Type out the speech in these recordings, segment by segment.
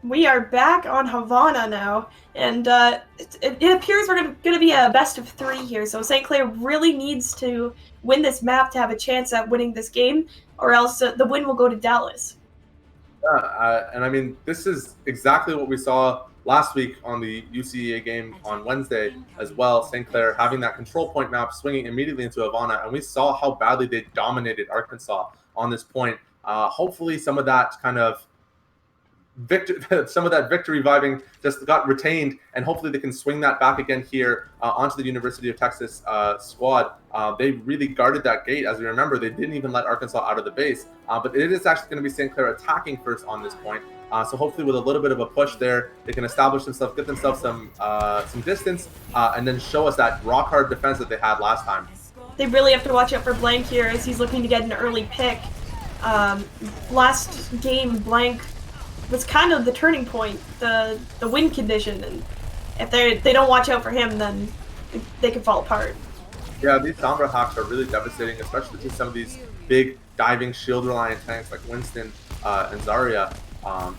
We are back on Havana now, and it appears we're going to be a best of 3 here. So St. Clair really needs to win this map to have a chance at winning this game, or else the win will go to Dallas. Yeah, and I mean, this is exactly what we saw last week on the UCEA game on Wednesday as well. St. Clair having that control point map, swinging immediately into Havana, and we saw how badly they dominated Arkansas on this point. Hopefully, some of that kind of some of that victory vibing just got retained, and hopefully they can swing that back again here onto the University of Texas squad. They really guarded that gate. As we remember, they didn't even let Arkansas out of the base, but it is actually going to be St. Clair attacking first on this point. So hopefully with a little bit of a push there, they can establish themselves, get themselves some distance, and then show us that rock hard defense that they had last time. They really have to watch out for Blank here as he's looking to get an early pick. Last game, Blank was kind of the turning point, the win condition, and if they don't watch out for him, then they can fall apart. Yeah, these Sombra hacks are really devastating, especially to some of these big diving shield reliant tanks like Winston and Zarya.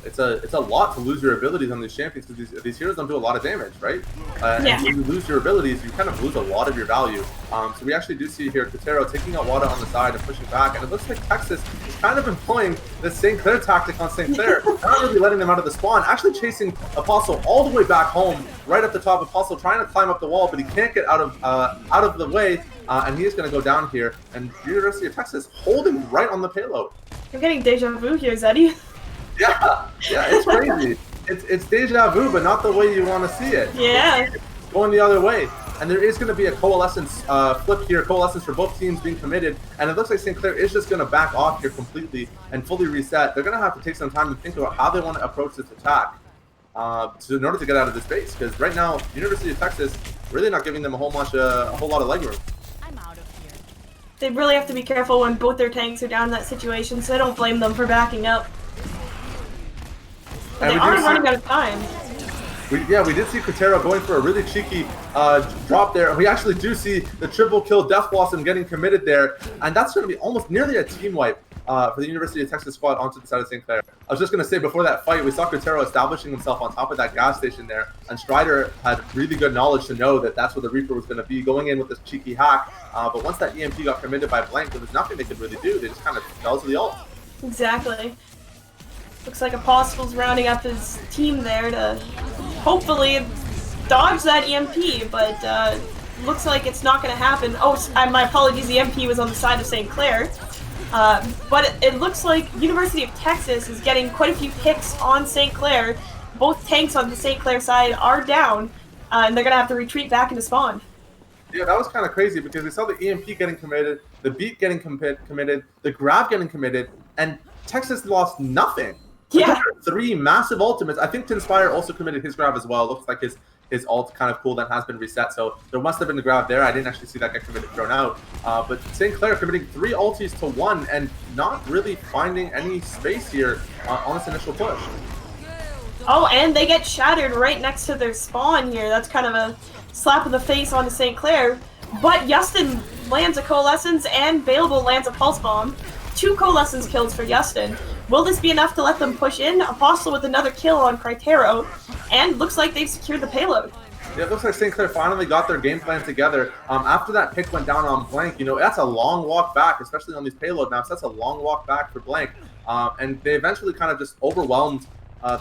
It's a lot to lose your abilities on these champions because these heroes don't do a lot of damage, right? Yeah. And when you lose your abilities, you kind of lose a lot of your value. So we actually do see here Kotero taking out Wada on the side and pushing back, and it looks like Texas is kind of employing the St. Clair tactic on St. Clair, not really letting them out of the spawn, actually chasing Apostle all the way back home, right up the top. Apostle trying to climb up the wall, but he can't get out of the way, and he is going to go down here. And University of Texas holding right on the payload. I'm getting deja vu here, Zeddy. Yeah, it's crazy. It's deja vu, but not the way you want to see it. Yeah. It's going the other way. And there is going to be a coalescence flip here, coalescence for both teams being committed. And it looks like St. Clair is just going to back off here completely and fully reset. They're going to have to take some time to think about how they want to approach this attack in order to get out of this base. Because right now, University of Texas really not giving them a whole lot of leg room. I'm out of here. They really have to be careful when both their tanks are down in that situation, so I don't blame them for backing up. But they are running out of time. We did see Kotero going for a really cheeky drop there. We actually do see the triple kill Death Blossom getting committed there. And that's going to be almost nearly a team wipe for the University of Texas squad onto the side of St. Clair. I was just going to say, before that fight, we saw Kotero establishing himself on top of that gas station there. And Strider had really good knowledge to know that that's where the Reaper was going to be, going in with this cheeky hack. But once that EMP got committed by Blank, there was nothing they could really do. They just kind of fell to the ult. Exactly. Looks like Apostle's rounding up his team there to hopefully dodge that EMP, but looks like it's not going to happen. Oh, my apologies, the EMP was on the side of St. Clair. But it looks like University of Texas is getting quite a few picks on St. Clair. Both tanks on the St. Clair side are down, and they're going to have to retreat back into spawn. Yeah, that was kind of crazy because we saw the EMP getting committed, the beat getting committed, the grab getting committed, and Texas lost nothing. Yeah. 3 massive ultimates. I think Tinspire also committed his grab as well. It looks like his ult kind of cool that has been reset, so there must have been a grab there. I didn't actually see that get committed thrown out. But St. Clair committing 3 ultis to 1 and not really finding any space here on this initial push. Oh, and they get shattered right next to their spawn here. That's kind of a slap in the face onto St. Clair. But Justin lands a Coalescence and Bailable lands a Pulse Bomb. 2 Coalescence kills for Justin. Will this be enough to let them push in? Apostle with another kill on Critero, and looks like they've secured the payload. Yeah, it looks like St. Clair finally got their game plan together. After that pick went down on Blank, that's a long walk back, especially on these payload maps. That's a long walk back for Blank. And they eventually kind of just overwhelmed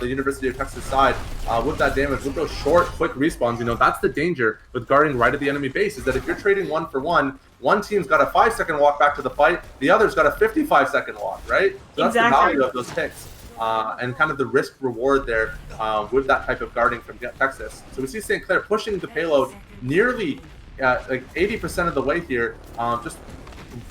the University of Texas side with that damage, with those short, quick respawns. That's the danger with guarding right at the enemy base, is that if you're trading 1 for 1, one team's got a 5-second walk back to the fight, the other's got a 55-second walk, right? So that's the value of those picks. And kind of the risk reward there with that type of guarding from Texas. So we see St. Clair pushing the payload nearly like 80% of the way here, just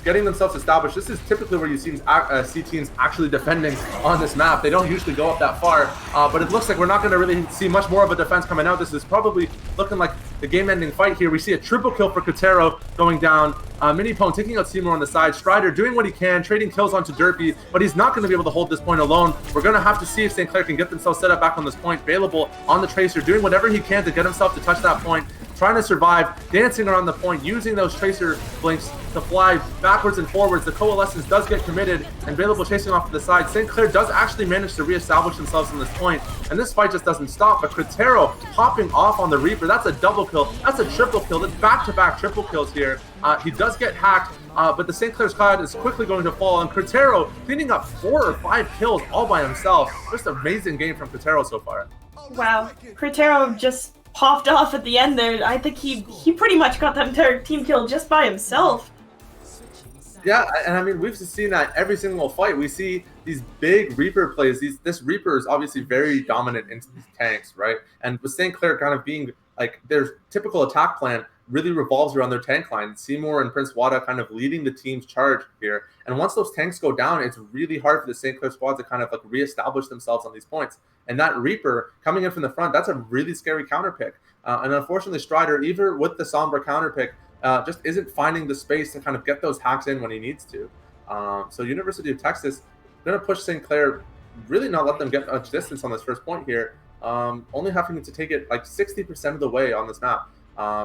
getting themselves established. This is typically where you see teams actually defending on this map. They don't usually go up that far, but it looks like we're not going to really see much more of a defense coming out. This is probably looking like the game-ending fight here. We see a triple kill for Kotero going down. Minipone taking out Seymour on the side. Strider doing what he can, trading kills onto Derpy, but he's not going to be able to hold this point alone. We're going to have to see if St. Clair can get themselves set up back on this point. Bailable on the Tracer, doing whatever he can to get himself to touch that point. trying to survive, dancing around the point, using those tracer blinks to fly backwards and forwards. The Coalescence does get committed, and Available chasing off to the side. St. Clair does actually manage to reestablish themselves on this point, and this fight just doesn't stop. But Critero popping off on the Reaper. That's a double kill. That's a triple kill. That's back-to-back triple kills here. He does get hacked, but the St. Clair squad is quickly going to fall, and Critero cleaning up 4 or 5 kills all by himself. Just amazing game from Critero so far. Wow, Critero just popped off at the end there. I think he pretty much got that entire team kill just by himself. Yeah, and I mean, we've seen that every single fight. We see these big Reaper plays. This Reaper is obviously very dominant into these tanks, right? And with St. Clair kind of being like their typical attack plan really revolves around their tank line. Seymour and Prince Wada kind of leading the team's charge here. And once those tanks go down, it's really hard for the St. Clair squad to kind of like reestablish themselves on these points. And that Reaper coming in from the front, that's a really scary counter pick. And unfortunately, Strider, even with the Sombra counter pick, just isn't finding the space to kind of get those hacks in when he needs to. So University of Texas going to push St. Clair, really not let them get much distance on this first point here. Only having to take it like 60% of the way on this map.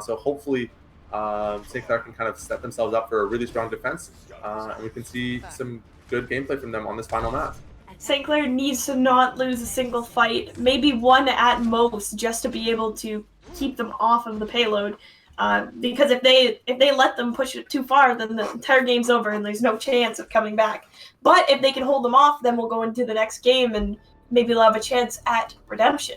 So hopefully St. Clair can kind of set themselves up for a really strong defense, and we can see some good gameplay from them on this final map. St. Clair needs to not lose a single fight, maybe one at most, just to be able to keep them off of the payload. Because if they let them push it too far, then the entire game's over and there's no chance of coming back. But if they can hold them off, then we'll go into the next game and maybe they'll have a chance at redemption.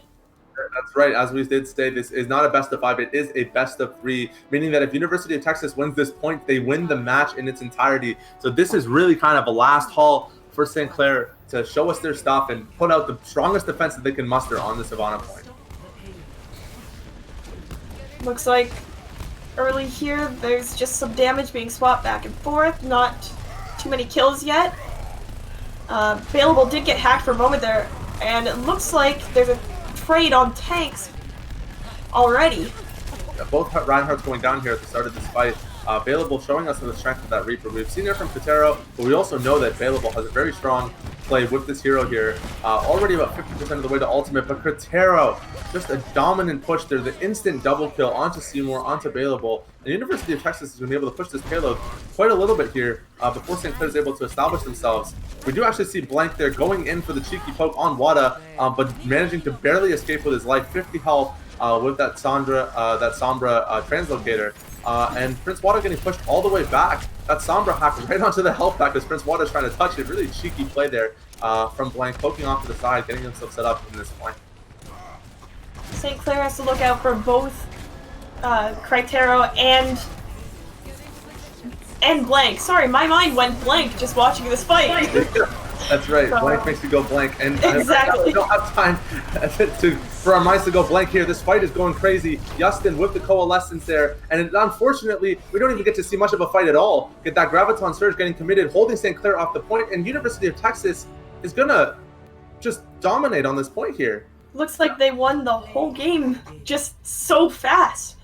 That's right. As we did say, this is not a best of 5. It is a best of 3, meaning that if University of Texas wins this point, they win the match in its entirety. So this is really kind of a last haul for St. Clair to show us their stuff and put out the strongest defense that they can muster on the Savannah point. Looks like early here, there's just some damage being swapped back and forth. Not too many kills yet. Available did get hacked for a moment there, and it looks like there's a trade on tanks already. Yeah, both Reinhardt's going down here at the start of this fight. Available showing us the strength of that Reaper. We've seen it from Critero, but we also know that Available has a very strong play with this hero here. Already about 50% of the way to ultimate, but Critero, just a dominant push there. The instant double kill onto Seymour, onto Available. And University of Texas is going to be able to push this payload quite a little bit here before St. Clair is able to establish themselves. We do actually see Blank there going in for the cheeky poke on Wada, but managing to barely escape with his life, 50 health with that Sombra translocator. And Prince Wada getting pushed all the way back. That Sombra hack right onto the health pack as Prince Wada is trying to touch it. Really cheeky play there from Blank, poking off to the side, getting himself set up in this flank. St. Clair has to look out for both Critero and Blank. Sorry, my mind went blank just watching this fight. That's right. Blank makes you go blank, and exactly. We don't have time for our minds to go blank here. This fight is going crazy. Justin with the Coalescence there, and unfortunately, we don't even get to see much of a fight at all. Get that Graviton Surge getting committed, holding St. Clair off the point, and University of Texas is gonna just dominate on this point here. Looks like they won the whole game just so fast.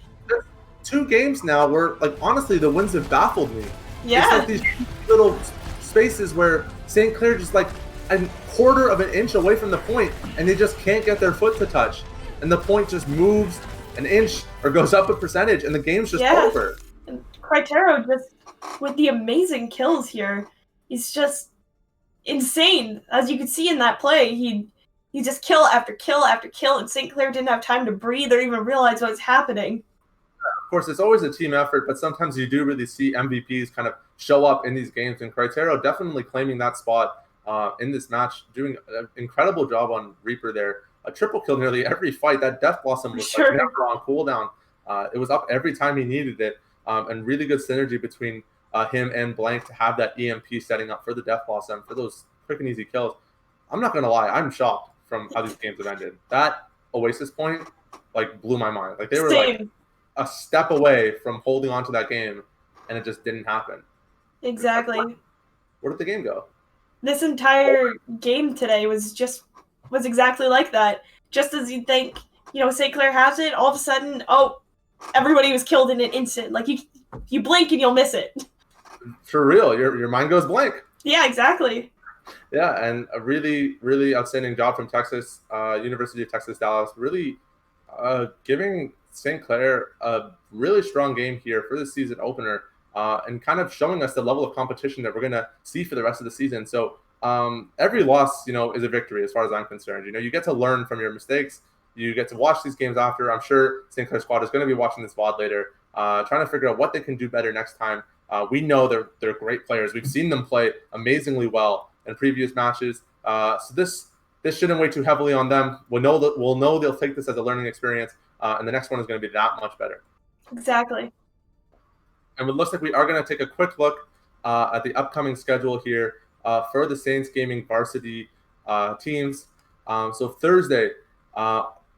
2 games now where, like, honestly, the wins have baffled me. Yeah. It's like these little spaces where St. Clair just like a quarter of an inch away from the point, and they just can't get their foot to touch, and the point just moves an inch or goes up a percentage, and the game's just over. And Critero just with the amazing kills here, he's just insane. As you could see in that play, he just kill after kill after kill, and St. Clair didn't have time to breathe or even realize what was happening. Of course, it's always a team effort, but sometimes you do really see MVPs kind of show up in these games, and Critero definitely claiming that spot in this match, doing an incredible job on Reaper there. A triple kill nearly every fight. That Death Blossom was like never on cooldown. It was up every time he needed it, and really good synergy between him and Blank to have that EMP setting up for the Death Blossom for those quick and easy kills. I'm not going to lie, I'm shocked from how these games have ended. That Oasis point like blew my mind. Like they were like a step away from holding on to that game, and it just didn't happen. Exactly. Where did the game go? This entire game today was exactly like that. Just as you'd think, St. Clair has it, all of a sudden, everybody was killed in an instant. Like you blink and you'll miss it. For real, your mind goes blank. Yeah, exactly. Yeah, and a really, really outstanding job from Texas, University of Texas, Dallas. Really Giving St. Clair a really strong game here for the season opener, and kind of showing us the level of competition that we're going to see for the rest of the season. So every loss, is a victory as far as I'm concerned. You get to learn from your mistakes. You get to watch these games after. I'm sure St. Clair squad is going to be watching this VOD later, trying to figure out what they can do better next time. We know they're great players. We've seen them play amazingly well in previous matches. So this shouldn't weigh too heavily on them. We'll know they'll take this as a learning experience, and the next one is going to be that much better. Exactly. And it looks like we are going to take a quick look at the upcoming schedule here for the Saints Gaming varsity teams. So Thursday,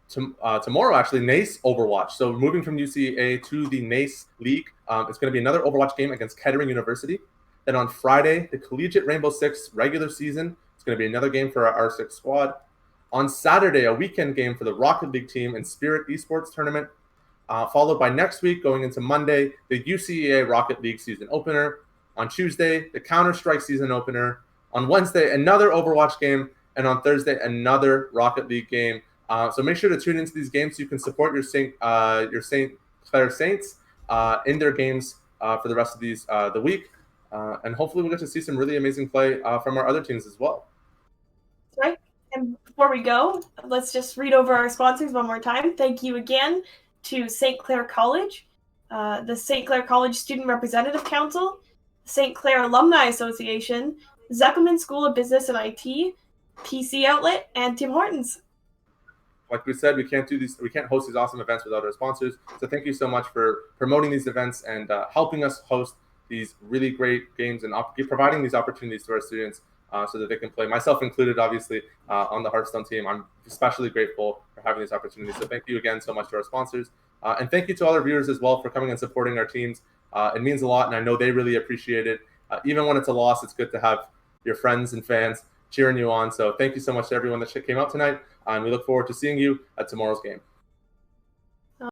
tomorrow actually, NACE Overwatch. So moving from UCEA to the NACE League, it's going to be another Overwatch game against Kettering University. Then on Friday, the Collegiate Rainbow Six regular season. It's going to be another game for our R6 squad. On Saturday, a weekend game for the Rocket League team and Spirit Esports tournament. Followed by next week, going into Monday, the UCEA Rocket League season opener. On Tuesday, the Counter-Strike season opener. On Wednesday, another Overwatch game. And on Thursday, another Rocket League game. So make sure to tune into these games so you can support your St. Clair Saints in their games for the rest of the week. And hopefully we'll get to see some really amazing play from our other teams as well. Right. And before we go, let's just read over our sponsors one more time. Thank you again to St. Clair College, the St. Clair College Student Representative Council, St. Clair Alumni Association, Zeppelin School of Business and IT, PC Outlet, and Tim Hortons. Like we said, we can't host these awesome events without our sponsors. So thank you so much for promoting these events and helping us host these really great games and providing these opportunities to our students so that they can play, myself included, obviously, on the Hearthstone team. I'm especially grateful for having these opportunities. So thank you again so much to our sponsors. And thank you to all our viewers as well for coming and supporting our teams. It means a lot, and I know they really appreciate it. Even when it's a loss, it's good to have your friends and fans cheering you on. So thank you so much to everyone that came out tonight, and we look forward to seeing you at tomorrow's game.